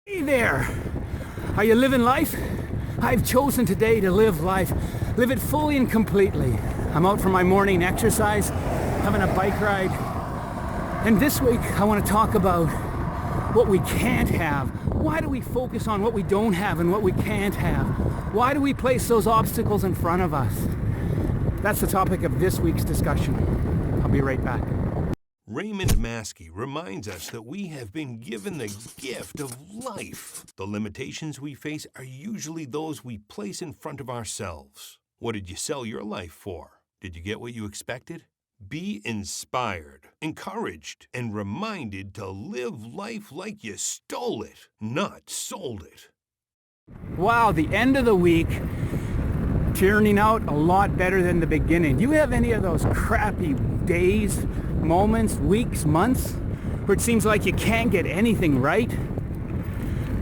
Hey there! Are you living life? I've chosen today to live life. Live it fully and completely. I'm out for my morning exercise, having a bike ride. And this week I want to talk about what we can't have. Why do we focus on what we don't have and what we can't have? Why do we place those obstacles in front of us? That's the topic of this week's discussion. I'll be right back. Raymond MAASKE reminds us that we have been given the gift of life. The limitations we face are usually those we place in front of ourselves. What did you sell your life for? Did you get what you expected? Be inspired, encouraged, and reminded to live life like you stole it, not sold it. Wow, the end of the week turning out a lot better than the beginning. Do you have any of those crappy days, moments, weeks, months where it seems like you can't get anything right?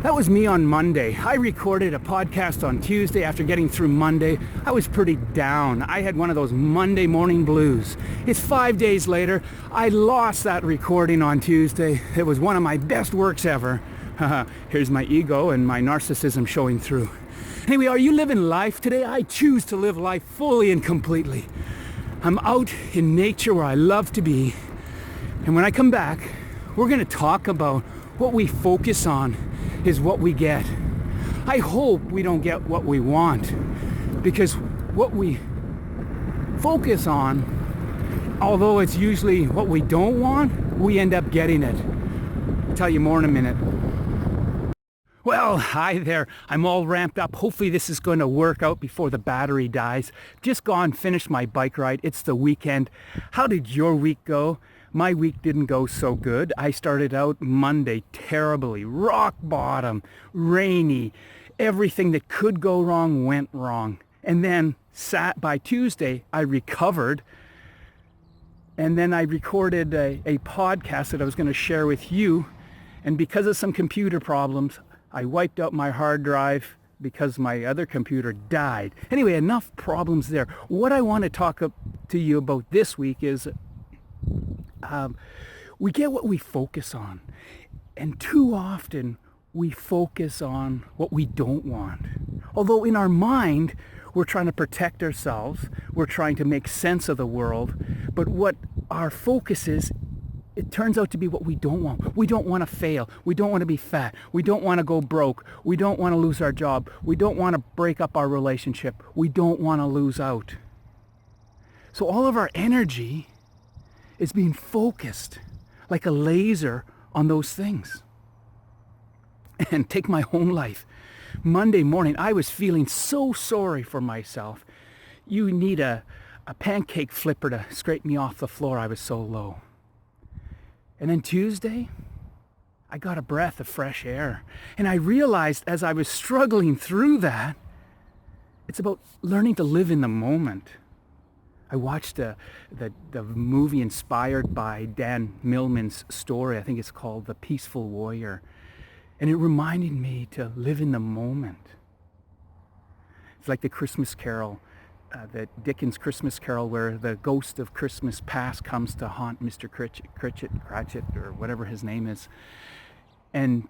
That was me on Monday. I recorded a podcast on Tuesday after getting through Monday. I was pretty down. I had one of those Monday morning blues. It's 5 days later. I lost that recording on Tuesday. It was one of my best works ever. Here's my ego and my narcissism showing through. Anyway, are you living life today? I choose to live life fully and completely. I'm out in nature where I love to be. And when I come back, we're going to talk about what we focus on is what we get. I hope we don't get what we want, because what we focus on, although it's usually what we don't want, we end up getting it. I'll tell you more in a minute. Well, hi there. I'm all ramped up. Hopefully this is going to work out before the battery dies. Just gone, finished my bike ride. It's the weekend. How did your week go? My week didn't go so good. I started out Monday terribly, rock bottom, rainy. Everything that could go wrong went wrong. And then by Tuesday, I recovered. And then I recorded a podcast that I was going to share with you. And because of some computer problems, I wiped out my hard drive because my other computer died. Anyway, enough problems there. What I want to talk to you about this week is we get what we focus on. And too often we focus on what we don't want. Although in our mind, we're trying to protect ourselves. We're trying to make sense of the world. But what our focus is, it turns out to be what we don't want. We don't want to fail. We don't want to be fat. We don't want to go broke. We don't want to lose our job. We don't want to break up our relationship. We don't want to lose out. So all of our energy is being focused like a laser on those things. And take my own life. Monday morning, I was feeling so sorry for myself. You need a pancake flipper to scrape me off the floor. I was so low. And then Tuesday, I got a breath of fresh air. And I realized as I was struggling through that, it's about learning to live in the moment. I watched the movie inspired by Dan Millman's story. I think it's called The Peaceful Warrior. And it reminded me to live in the moment. It's like the Christmas Carol. The Dickens Christmas Carol, where the ghost of Christmas past comes to haunt Mr. Cratchit, or whatever his name is. And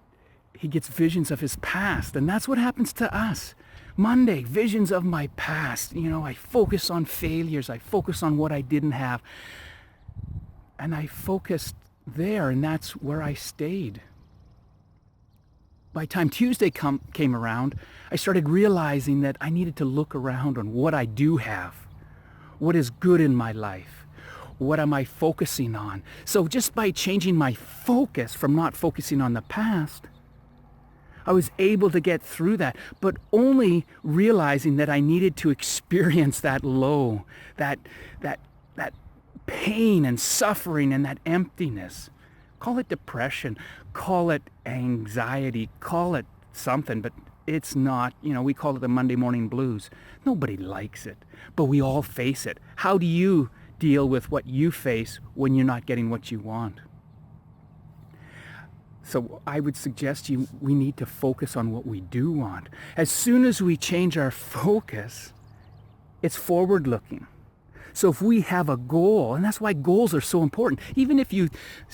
he gets visions of his past. And that's what happens to us. Monday, visions of my past. You know, I focus on failures. I focus on what I didn't have. And I focused there, and that's where I stayed. By the time Tuesday came around, I started realizing that I needed to look around on what I do have. What is good in my life? What am I focusing on? So just by changing my focus from not focusing on the past, I was able to get through that, but only realizing that I needed to experience that low, that pain and suffering and that emptiness. Call it depression, call it anxiety, call it something, but it's not, we call it the Monday morning blues. Nobody likes it, but we all face it. How do you deal with what you face when you're not getting what you want? So I would suggest we need to focus on what we do want. As soon as we change our focus, it's forward looking. So if we have a goal, and that's why goals are so important, even if you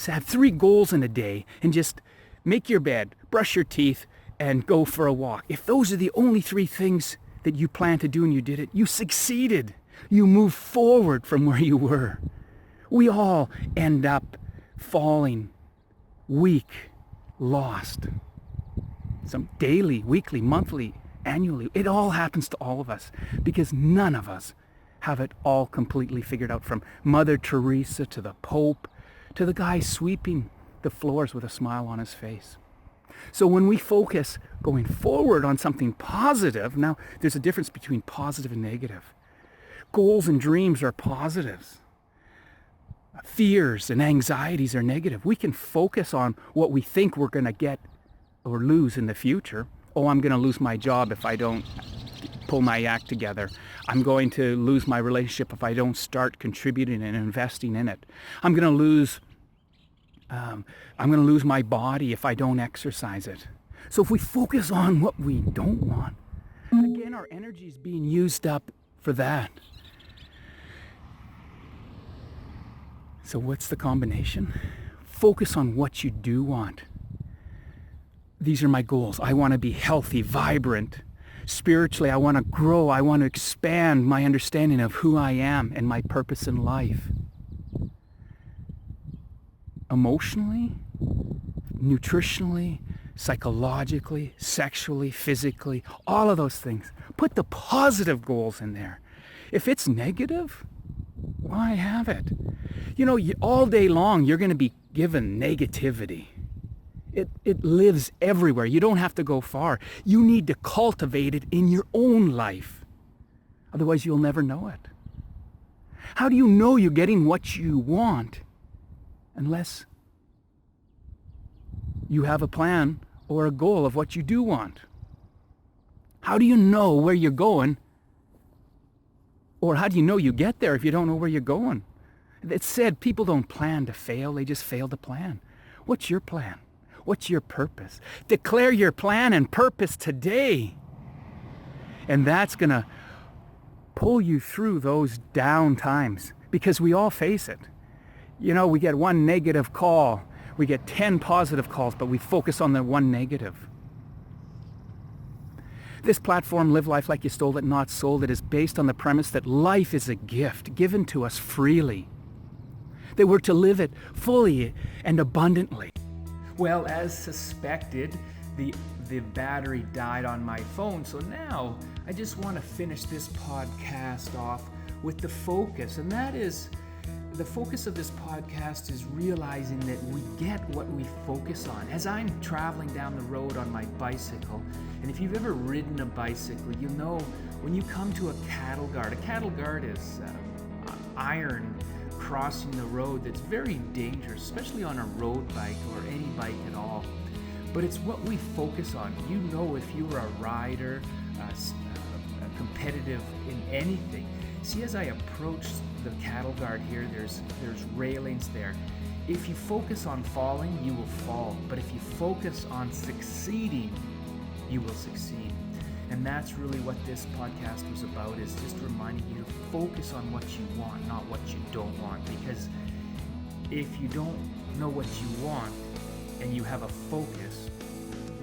have 3 goals in a day and just make your bed, brush your teeth, and go for a walk. If those are the only 3 things that you plan to do and you did it, you succeeded. You moved forward from where you were. We all end up falling weak, lost. Some daily, weekly, monthly, annually. It all happens to all of us because none of us have it all completely figured out, from Mother Teresa to the Pope to the guy sweeping the floors with a smile on his face. So when we focus going forward on something positive, now there's a difference between positive and negative. Goals and dreams are positives. Fears and anxieties are negative. We can focus on what we think we're going to get or lose in the future. Oh, I'm going to lose my job if I don't pull my act together. I'm going to lose my relationship if I don't start contributing and investing in it. I'm going to lose my body if I don't exercise it. So if we focus on what we don't want, again, our energy is being used up for that. So what's the combination? Focus on what you do want. These are my goals. I want to be healthy, vibrant. Spiritually, I want to grow. I want to expand my understanding of who I am and my purpose in life. Emotionally, nutritionally, psychologically, sexually, physically, all of those things. Put the positive goals in there. If it's negative, why have it? You know, all day long, you're going to be given negativity. It lives everywhere. You don't have to go far. You need to cultivate it in your own life. Otherwise, you'll never know it. How do you know you're getting what you want unless you have a plan or a goal of what you do want? How do you know where you're going? Or how do you know you get there if you don't know where you're going? It's said people don't plan to fail, they just fail to plan. What's your plan? What's your purpose? Declare your plan and purpose today. And that's going to pull you through those down times, because we all face it. You know, we get one negative call, we get 10 positive calls, but we focus on the one negative. This platform, Live Life Like You Stole It, Not Sold It, is based on the premise that life is a gift given to us freely, that we're to live it fully and abundantly. Well, as suspected, the battery died on my phone, so now I just want to finish this podcast off with the focus, and that is, the focus of this podcast is realizing that we get what we focus on. As I'm traveling down the road on my bicycle, and if you've ever ridden a bicycle, you know when you come to a cattle guard is iron crossing the road that's very dangerous, especially on a road bike or any bike at all. But it's what we focus on. You know, if you were a rider, competitive in anything. See, as I approach the cattle guard here, there's railings there. If you focus on falling, you will fall. But if you focus on succeeding, you will succeed. And that's really what this podcast was about, is just reminding you to focus on what you want, not what you don't want. Because if you don't know what you want and you have a focus,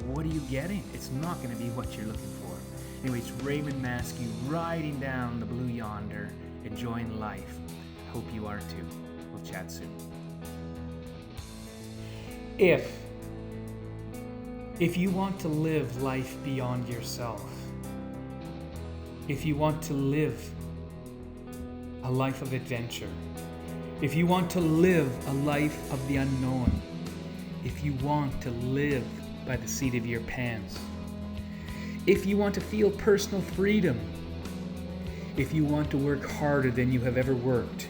what are you getting? It's not going to be what you're looking for. Anyway, it's Raymond MAASKE riding down the blue yonder, enjoying life. Hope you are too. We'll chat soon. If you want to live life beyond yourself, if you want to live a life of adventure, if you want to live a life of the unknown, if you want to live by the seat of your pants, if you want to feel personal freedom, if you want to work harder than you have ever worked,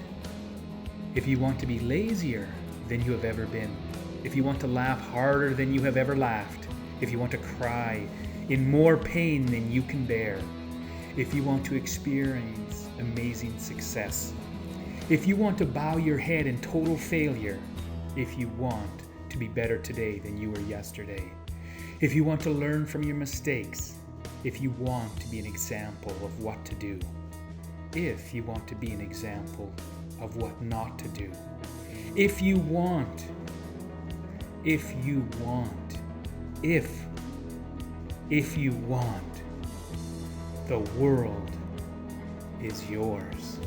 if you want to be lazier than you have ever been, if you want to laugh harder than you have ever laughed, if you want to cry in more pain than you can bear, if you want to experience amazing success, if you want to bow your head in total failure, if you want to be better today than you were yesterday, if you want to learn from your mistakes, if you want to be an example of what to do, if you want to be an example of what not to do, if you want If you want, the world is yours.